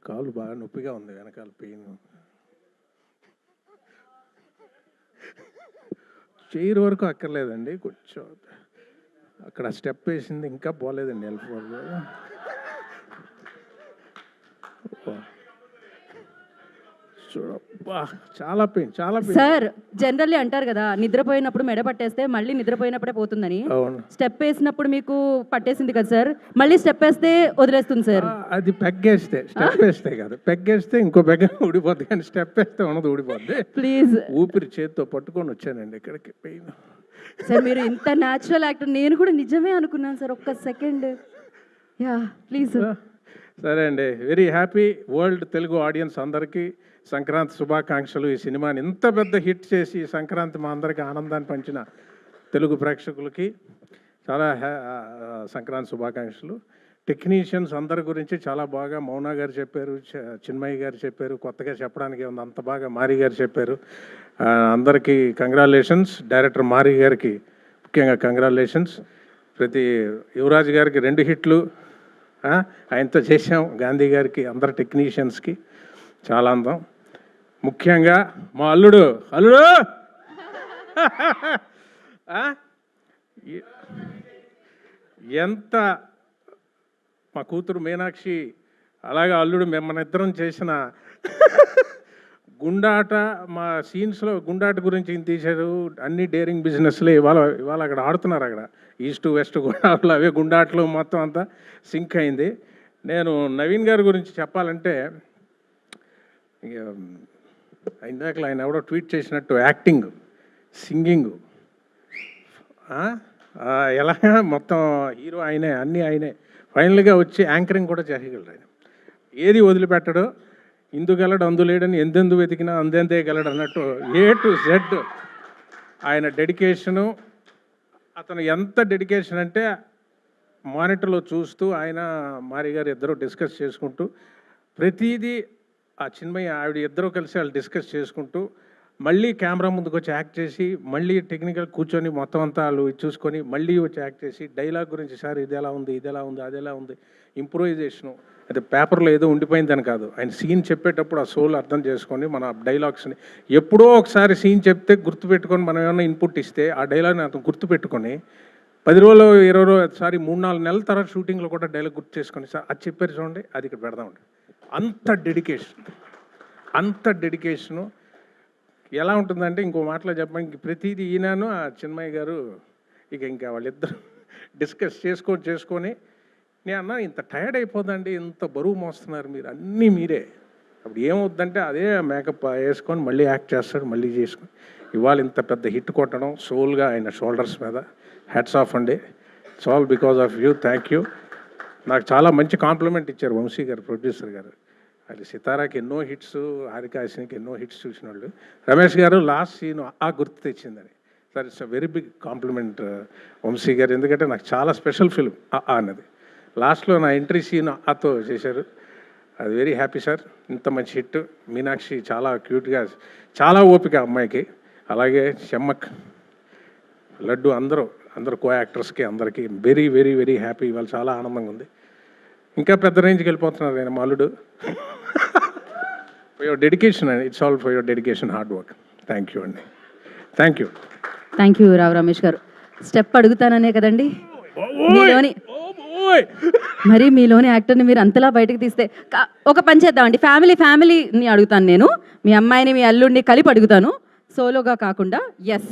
కాలు బాగా నొప్పిగా ఉంది, వెనకాల పెయిన్. చైర్ వరకు అక్కర్లేదండి, కొంచెం అక్కడ స్టెప్ వేసింది ఇంకా పోలేదండి L4. చాలా పెయిన్, చాలా పెయిన్. సార్ జనరల్లీ అంటారు కదా, నిద్రపోయినప్పుడు మెడ పట్టేస్తే మళ్ళీ నిద్రపోయినప్పుడే పోతుందని. అవును, స్టెప్ వేసినప్పుడు మీకు పట్టేసింది కదా సార్, మళ్ళీ స్టెప్ వేస్తే వదిలేస్తుంది సార్. అది పెగ్గేస్తే, స్టెప్ వేస్తే కాదు, పెగ్గేస్తే ఇంకో పెగ్గ ఊడిపోద్ది, కానీ స్టెప్ వేస్తే ఉన్నది ఊడిపోద్ది. ప్లీజ్. ఊపిరి చేతితో పట్టుకొని వచ్చానండి ఇక్కడికి, పెయిన్. సార్ మీరు ఇంత న్యాచురల్ యాక్టర్, నేను కూడా నిజమే అనుకున్నాను సార్, ఒక్క సెకండ్. Yeah please. సరే అండి, very happy. World Telugu audience అందరికీ సంక్రాంతి శుభాకాంక్షలు. ఈ సినిమాని ఇంత పెద్ద హిట్ చేసి సంక్రాంతి మా అందరికీ ఆనందాన్ని పంచిన తెలుగు ప్రేక్షకులకి చాలా సంక్రాంతి శుభాకాంక్షలు. టెక్నీషియన్స్ అందరి గురించి చాలా బాగా మౌనా గారు చెప్పారు, చిన్మయ్య గారు చెప్పారు, కొత్తగా చెప్పడానికి ఉంది అంత బాగా మారి గారు చెప్పారు. అందరికీ కంగ్రాచులేషన్స్. డైరెక్టర్ మారి గారికి ముఖ్యంగా కంగ్రాచులేషన్స్. ప్రతి యువరాజ్ గారికి 2 హిట్లు ఆయనతో చేసాం. గాంధీ గారికి, అందరు టెక్నీషియన్స్కి చాలా అందం. ముఖ్యంగా మా అల్లుడు ఎంత మా కూతురు మీనాక్షి, అలాగే అల్లుడు మిమ్మల్ని ఇద్దరం చేసిన గుండాట, మా సీన్స్లో గుండాట గురించి తీశారు. అన్ని డేరింగ్ బిజినెస్లే ఇవాళ అక్కడ ఆడుతున్నారు. అక్కడ ఈస్ట్ వెస్ట్ గుండాట్లు, అవే గుండాట్లు మొత్తం అంతా సింక్ అయింది. నేను నవీన్ గారి గురించి చెప్పాలంటే, ఇందాక ఆయన ఎవడో ట్వీట్ చేసినట్టు యాక్టింగ్, సింగింగ్, ఎలాగా మొత్తం హీరో ఆయనే, అన్నీ ఆయనే. ఫైనల్గా వచ్చి యాంకరింగ్ కూడా చేయగలరు ఆయన. ఏది వదిలిపెట్టడు. ఇందుగలడు అందులేడని ఎందెందు వెతికినా అందెందే గలడు అన్నట్టు A to Z ఆయన డెడికేషను. అతను ఎంత డెడికేషన్ అంటే, మానిటర్లో చూస్తూ ఆయన మారి గారు ఇద్దరు డిస్కస్ చేసుకుంటూ, ప్రతిదీ ఆ చిన్మయ్య ఆవిడ ఇద్దరు కలిసి వాళ్ళు డిస్కస్ చేసుకుంటూ, మళ్ళీ కెమెరా ముందుకు వచ్చి యాక్ట్ చేసి, మళ్ళీ టెక్నికల్ కూర్చొని మొత్తం అంతా వాళ్ళు చూసుకొని మళ్ళీ వచ్చి యాక్ట్ చేసి, డైలాగ్ గురించి సార్ ఇది ఎలా ఉంది, ఇది ఎలా ఉంది, అది ఎలా ఉంది, ఇంప్రూవైజేషను. అది పేపర్లో ఏదో ఉండిపోయిందని కాదు, ఆయన సీన్ చెప్పేటప్పుడు ఆ సోల్ అర్థం చేసుకొని మన డైలాగ్స్ని ఎప్పుడో ఒకసారి సీన్ చెప్తే గుర్తుపెట్టుకొని మనం ఏమైనా ఇన్పుట్ ఇస్తే ఆ డైలాగ్ని అతను గుర్తుపెట్టుకొని 10 రోజులు 20 రోజులు సారీ 3-4 నెలల తర్వాత షూటింగ్లో కూడా డైలాగ్ గుర్తు చేసుకొని, సార్ అది చెప్పారు చూడండి, అది ఇక్కడ పెడదామండి. అంత డెడికేషను ఎలా ఉంటుందంటే, ఇంకో మాటలో చెప్పడానికి ప్రతిదీ ఈయనను ఆ చిన్మయ్య గారు ఇంకా వాళ్ళిద్దరు డిస్కస్ చేసుకొని నేను అన్నా, ఇంత టైర్డ్ అయిపోదండి, ఇంత బరువు మోస్తున్నారు మీరు, అన్నీ మీరే. అప్పుడు ఏమవుద్దంటే అదే మేకప్ వేసుకొని మళ్ళీ యాక్ట్ చేస్తాడు, మళ్ళీ చేసుకొని ఇవాళ ఇంత పెద్ద హిట్ కొట్టడం సోల్గా ఆయన షోల్డర్స్ మీద. హ్యాట్స్ ఆఫ్ అండి. It's all because of you. Thank you. నాకు చాలా మంచి కాంప్లిమెంట్ ఇచ్చారు వంశీ గారు, ప్రొడ్యూసర్ గారు. అది సితారాకి ఎన్నో హిట్స్, హారికాసినికి ఎన్నో హిట్స్ చూసిన వాళ్ళు. రమేష్ గారు లాస్ట్ సీన్ గుర్తు తెచ్చిందని. Sir it's a very big compliment Vamshi garu, ఎందుకంటే నాకు చాలా స్పెషల్ ఫిల్మ్ అన్నది. లాస్ట్లో నా ఎంట్రీ సీన్ ఆతో చేశారు. అది వెరీ హ్యాపీ సార్. ఇంత మంచి హిట్. మీనాక్షి చాలా క్యూట్గా, చాలా ఓపిక అమ్మాయికి. అలాగే చెమ్మక్, లడ్డు, అందరూ కో యాక్టర్స్కి అందరికీ వెరీ వెరీ వెరీ హ్యాపీ. ఇవాళ చాలా ఆనందంగా ఉంది. ఇంకా పెద్ద రేంజ్కి వెళ్ళిపోతున్నారు ఆయన మాలుడు. ఫర్ యువర్ డెడికేషన్ అండి. It's all for your dedication, hard work. Thank you అండి. థ్యాంక్ యూ రావు రమేష్ గారు. స్టెప్ అడుగుతాననే కదండి మరి మీలోని యాక్టర్ని మీరు అంతలా బయటకు తీస్తే, ఒక పని చేద్దామండి, ఫ్యామిలీని అడుగుతాను నేను. మీ అమ్మాయిని మీ అల్లుడిని కలిపి అడుగుతాను, సోలోగా కాకుండా. ఎస్.